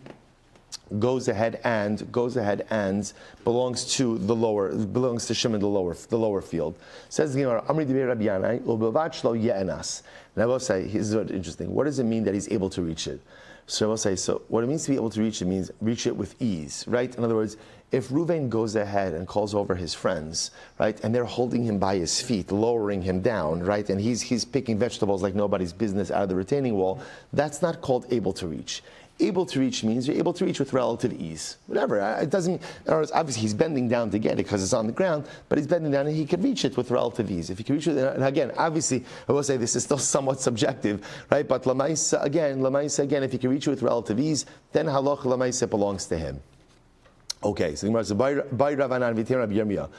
goes ahead and belongs to Shimon, the lower field. Says the Gemara, Amri Dibei Rabbi Yanai, U'bilvad shelo ye'enas. And I will say, this is interesting. What does it mean that he's able to reach it? So I will say, so what it means to be able to reach it means reach it with ease, right? In other words, if Reuven goes ahead and calls over his friends, right, and they're holding him by his feet, lowering him down, right, and he's picking vegetables like nobody's business out of the retaining wall, that's not called able to reach. Able to reach means you're able to reach with relative ease. Whatever. It doesn't. Obviously, he's bending down to get it because it's on the ground, but he's bending down and he can reach it with relative ease. If he can reach it, and again, obviously, I will say this is still somewhat subjective, right? But lamaisa again, if he can reach it with relative ease, then halach lamaisa belongs to him. Okay, so the Gemara says, "By Ravanan v'Tim Rabbi Yirmiyah,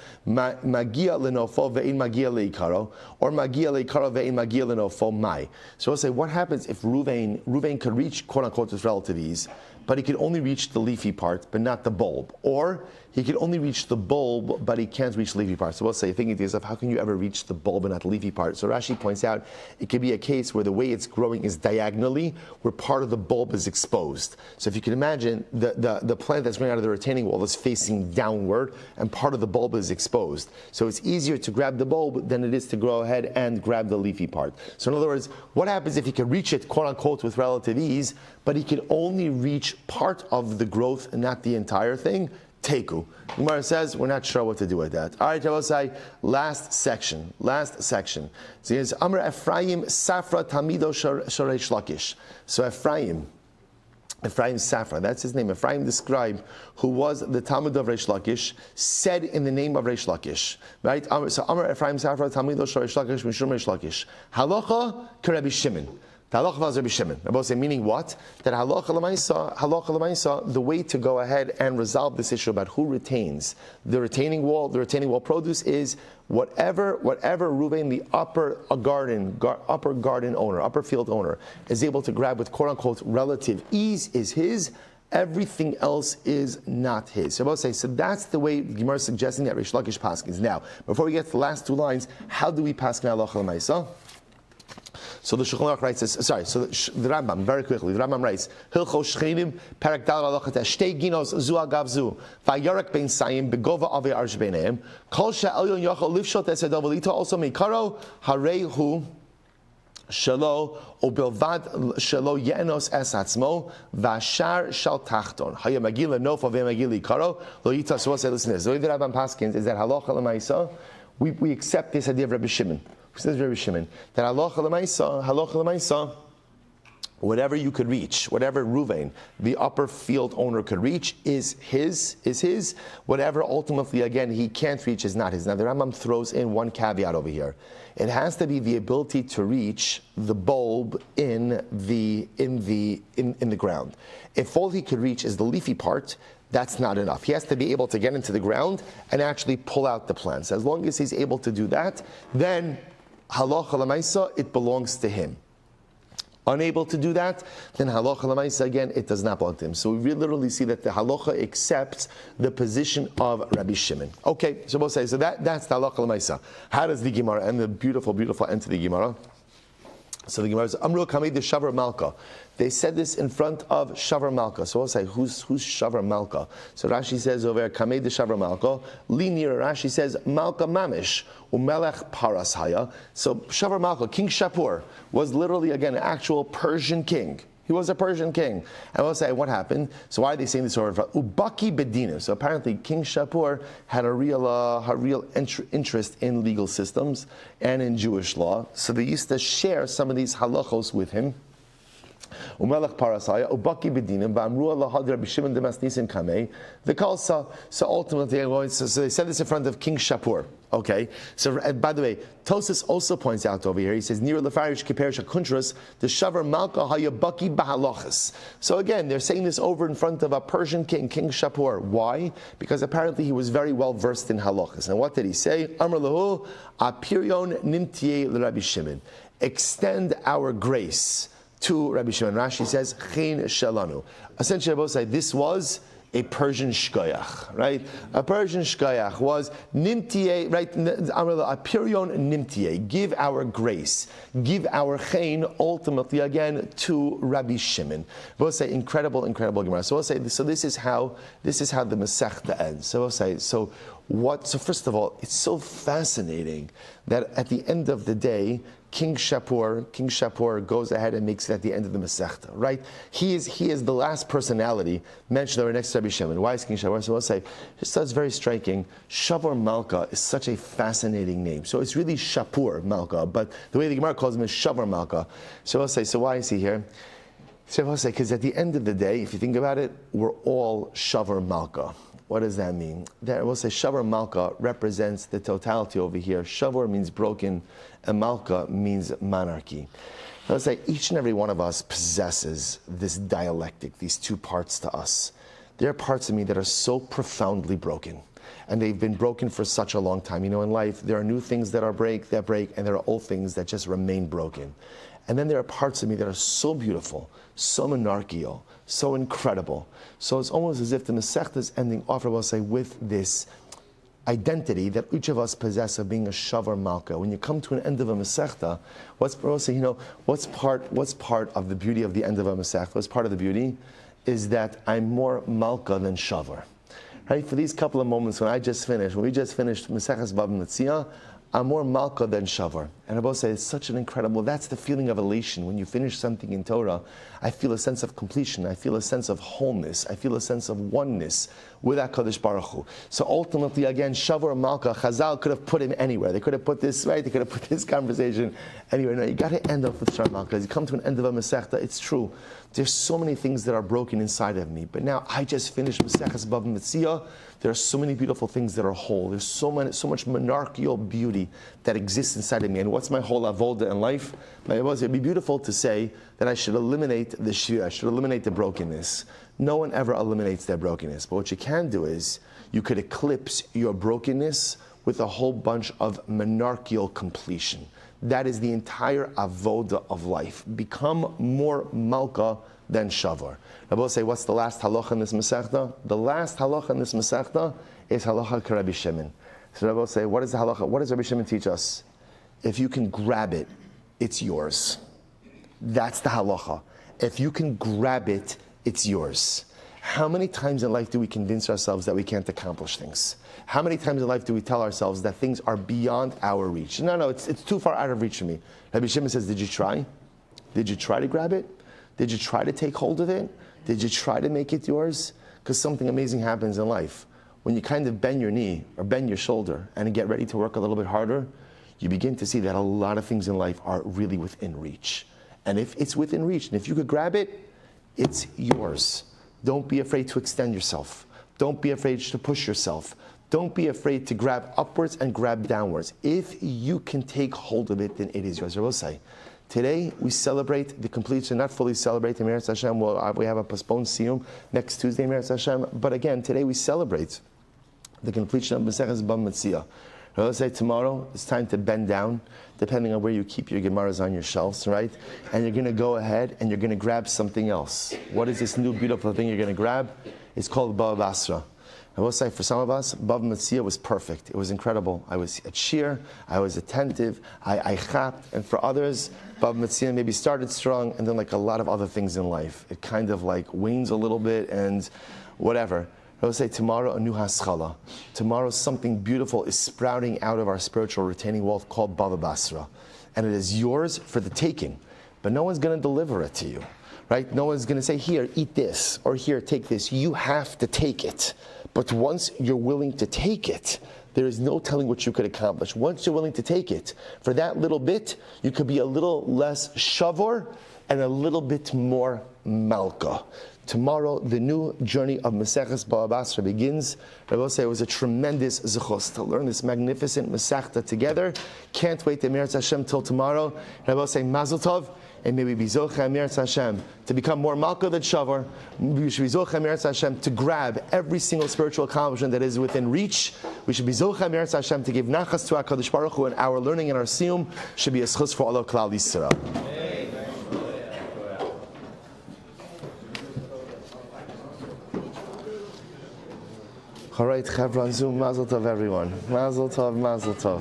magia lenofo ve'in magia leikaro, or magia leikaro ve'in magia lenofo mai." So I'll say, what happens if Reuven could reach quote unquote with relative ease, but he could only reach the leafy part, but not the bulb, or he could only reach the bulb, but he can't reach the leafy part. So we'll say, thinking to yourself, how can you ever reach the bulb and not the leafy part? So Rashi points out, it could be a case where the way it's growing is diagonally, where part of the bulb is exposed. So if you can imagine, the plant that's growing out of the retaining wall is facing downward, and part of the bulb is exposed. So it's easier to grab the bulb than it is to go ahead and grab the leafy part. So in other words, what happens if he can reach it, quote unquote, with relative ease, but he can only reach part of the growth and not the entire thing? Teku. Gemara says we're not sure what to do with that. All right, I will say last section. So here's Amr Ephraim Safra Tamido Shoresh Lakish. So Ephraim Safra, that's his name. Ephraim, the scribe, who was the Talmud of Reish Lakish, said in the name of Reish Lakish, right? So Amr Ephraim Safra Tamido Shoresh Lakish Mishum Reish Lakish. Halacha K'Rabbi Shimon. The halacha was Rabbi Shimon. Rabbi say, meaning what? That halacha l'maisa, the way to go ahead and resolve this issue about who retains the retaining wall produce is whatever Reuven, the upper garden owner, upper field owner, is able to grab with quote unquote relative ease is his. Everything else is not his. So I will say, so that's the way Gemara is suggesting that Reish Lakish paskins. Now, before we get to the last two lines, how do we paskin halacha l'maisa? So the Shulchan Aruch writes this. So the Rambam, very quickly, the Rambam writes, Hilcho Shchenim, Parak Dal Halachat, Shtei Ginos Zu Agav Zu, Vayarak Ben Sayim, Begova Ave Arsh Beineim, Kol Sha'elyon Yochel Livshot Esedav Lita also Mikaro Harehu Shelo Obilvad Shelo Yenos Es Atzmo Vashar Shal Tachton Haya Magila Nofa Ve Magili Karo Loita. So we'll say, listen to this. The way the Rambam paskins is that halacha l'maisa, we accept this idea of Rabbi Shimon. Says Rabbi Shimon that halacha l'maisa, whatever you could reach, whatever Ruvain, the upper field owner could reach, is his. Whatever ultimately, again, he can't reach is not his. Now the Rambam throws in one caveat over here. It has to be the ability to reach the bulb in the ground. If all he could reach is the leafy part, that's not enough. He has to be able to get into the ground and actually pull out the plants. As long as he's able to do that, then halacha l'maisa, it belongs to him. Unable to do that, then halacha l'maisa, again, it does not belong to him. So we literally see that the halacha accepts the position of Rabbi Shimon. Okay, so we'll say, so that's the halacha l'maisa. How does the Gemara end? The beautiful end to the Gemara. So the Gemara says, Amru Kamei de Shavar Malka. They said this in front of Shavar Malka. So we'll say, who's Shavar Malka? So Rashi says over Kamei de Shavar Malka. Linear Rashi says, Malka Mamish, Umelech Paras Haya. So Shavar Malka, King Shapur, was literally, again, an actual Persian king. He was a Persian king. And we'll say, what happened? So why are they saying this over? Ubaki Bedina. So apparently King Shapur had a real interest in legal systems and in Jewish law. So they used to share some of these halachos with him. Umelech Parasaya, Ubaki Bedinim, Ba'amru Lahad Rabbi Shimon Demasnisin Kamei. The Kalsa. So ultimately, so they said this in front of King Shapur. Okay. So by the way, Tosas also points out over here. He says, Nir Lefarish Kiper Shakuntras, the Shavar Malka Hayabaki Bahalachas. So again, they're saying this over in front of a Persian king, King Shapur. Why? Because apparently he was very well versed in halachas. And what did he say? Amr Lahu Apirion Nimtie Rabbi Shimon. Extend our grace to Rabbi Shimon. Rashi says, Chen Shalanu. Essentially, both say this was a Persian shkoyach, right? A Persian shkoyach was nimtie, right? Apirion nimtie. Give our grace, give our chen, ultimately again to Rabbi Shimon. We'll say incredible Gemara. So we'll say, so this is how the Masechta ends. So we'll say, so first of all, it's so fascinating that at the end of the day, King Shapur goes ahead and makes it at the end of the Masechta, right? He is the last personality mentioned over next to Rabbi Shimon. Why is King Shapur? So we'll say, just that's very striking. Shavar Malka is such a fascinating name. So it's really Shapur Malka, but the way the Gemara calls him is Shavar Malka. So we'll say, so why is he here? So we'll say, because at the end of the day, if you think about it, we're all Shavar Malka. What does that mean? We'll say Shavar Malka represents the totality over here. Shavar means broken, and Malka means monarchy. I'll say each and every one of us possesses this dialectic, these two parts to us. There are parts of me that are so profoundly broken, and they've been broken for such a long time. You know, in life, there are new things that break, and there are old things that just remain broken. And then there are parts of me that are so beautiful, so monarchical, so incredible. So it's almost as if the Masechta is ending off, I will say, with this identity that each of us possess of being a Shavar Malka. When you come to an end of a Masechta, what's part of the beauty of the end of a Masechta? What's part of the beauty is that I'm more Malka than Shavar. Right? For these couple of moments when we just finished Maseches Bava Metzia, I'm more Malka than Shavar. And I will say it's such an incredible, that's the feeling of elation. When you finish something in Torah, I feel a sense of completion. I feel a sense of wholeness. I feel a sense of oneness with HaKadosh Baruch Hu. So ultimately, again, Shavar Malka, Chazal could have put him anywhere. They could have put this, right? They could have put this conversation anywhere. No, you got to end up with Shavar Malka. As you come to an end of a Masechta, it's true. There's so many things that are broken inside of me. But now I just finished Maseches Bava Metzia. There are so many beautiful things that are whole. There's so much monarchical beauty that exists inside of me. And what's my whole avoda in life? It'd be beautiful to say that I should eliminate the shvira, I should eliminate the brokenness. No one ever eliminates their brokenness. But what you can do is you could eclipse your brokenness with a whole bunch of monarchical completion. That is the entire avoda of life. Become more malka than shavar. Rabbi will say, what's the last halacha in this Masechta? The last halacha in this Masechta is halacha Rabbi Shimon. So Rabbi will say, what is the halacha? What does Rabbi Shimon teach us? If you can grab it, it's yours. That's the halacha. If you can grab it, it's yours. How many times in life do we convince ourselves that we can't accomplish things? How many times in life do we tell ourselves that things are beyond our reach? No, it's too far out of reach for me. Rabbi Shimon says, did you try? Did you try to grab it? Did you try to take hold of it? Did you try to make it yours? Because something amazing happens in life. When you kind of bend your knee or bend your shoulder and get ready to work a little bit harder, you begin to see that a lot of things in life are really within reach. And if it's within reach, and if you could grab it, it's yours. Don't be afraid to extend yourself. Don't be afraid to push yourself. Don't be afraid to grab upwards and grab downwards. If you can take hold of it, then it is yours. I will say, today we celebrate the completion, not fully celebrate the Meretz Hashem. We have a postponed siyum next Tuesday, Meretz Hashem. But again, today we celebrate the completion of Maseches Bava Metzia. I will say tomorrow it's time to bend down, depending on where you keep your Gemaras on your shelves, right? And you're going to go ahead and you're going to grab something else. What is this new beautiful thing you're going to grab? It's called Bava Basra. I will say for some of us, Bava Metzia was perfect. It was incredible. I was at shir, I was attentive, I chapped, and for others, Bava Metzia maybe started strong, and then like a lot of other things in life, it kind of like wanes a little bit and whatever. I will say tomorrow a new haskala. Tomorrow something beautiful is sprouting out of our spiritual retaining wall called Bava Basra. And it is yours for the taking. But no one's going to deliver it to you. Right? No one's going to say, here, eat this, or here, take this. You have to take it. But once you're willing to take it, there is no telling what you could accomplish. Once you're willing to take it, for that little bit, you could be a little less shavor and a little bit more malka. Tomorrow, the new journey of Maseches Bava Basra begins. I will say it was a tremendous zechus to learn this magnificent Masechta together. Can't wait to Meretz Hashem till tomorrow. I will say Mazel Tov, and may we be Zocheh Meretz Hashem to become more Malka than Shavar. We should be Zocheh Meretz Hashem to grab every single spiritual accomplishment that is within reach. We should be Zocheh Meretz Hashem to give nachas to HaKadosh Baruch Hu, and our learning and our siyum should be a zechus for all of Klal Yisrael. All right, Chevron Zoom, Mazel Tov, everyone. Mazel Tov, Mazel Tov.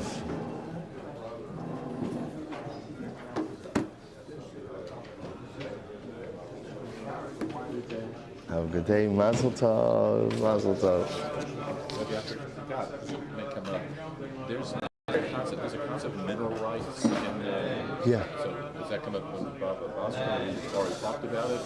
Have a good day. Mazel Tov, Mazel Tov. There's a concept of mineral rights in the... Yeah. So does that come up when Bava Basra? We already talked about it?